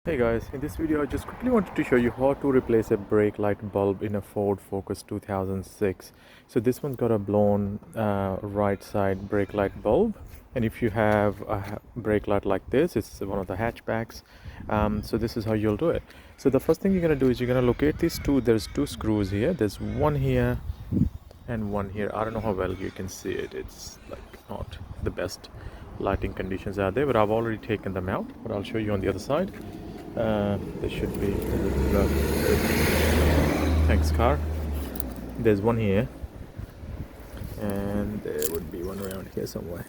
Hey guys, in this video I just quickly wanted to show you how to replace a brake light bulb in a Ford Focus 2006. So this one's got a blown right side brake light bulb, and if you have a brake light like this, it's one of the hatchbacks. So this is how you'll do it. So the first thing you're gonna do is you're gonna locate these two. There's two screws here. There's one here and one here. I don't know how well you can see it. It's like not the best lighting conditions are there, but I've already taken them out, but I'll show you on the other side. There should be thanks car. There's one here, and there would be one around here somewhere.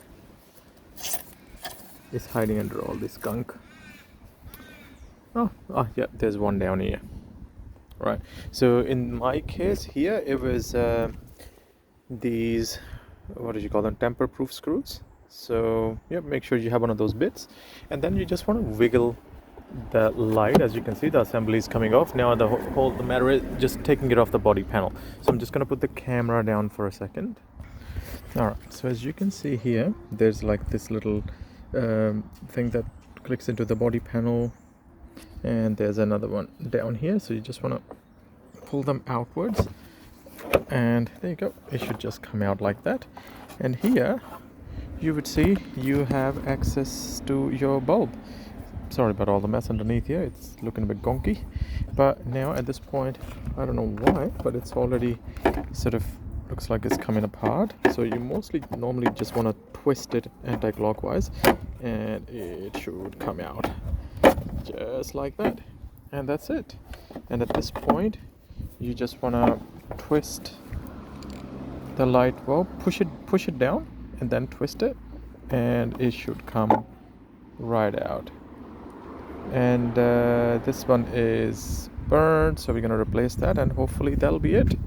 It's hiding under all this gunk. Yeah, there's one down here. Right, so in my case here it was these, what did you call them, tamper proof screws. So yeah, make sure you have one of those bits, and then you just want to wiggle the light. As you can see, the assembly is coming off now. The matter is just taking it off the body panel. So I'm just going to put the camera down for a second. All right, so as you can see here, there's like this little thing that clicks into the body panel, and there's another one down here. So you just want to pull them outwards, and there you go. It should just come out like that. And here you would see you have access to your bulb. Sorry about all the mess underneath here, it's looking a bit gonky, but now at this point I don't know why, but it's already sort of looks like it's coming apart. So you normally just want to twist it anti-clockwise, and it should come out just like that, and that's it. And at this point you just want to twist the light bulb, push it down, and then twist it, and it should come right out. And this one is burned, so we're going to replace that, and hopefully that'll be it.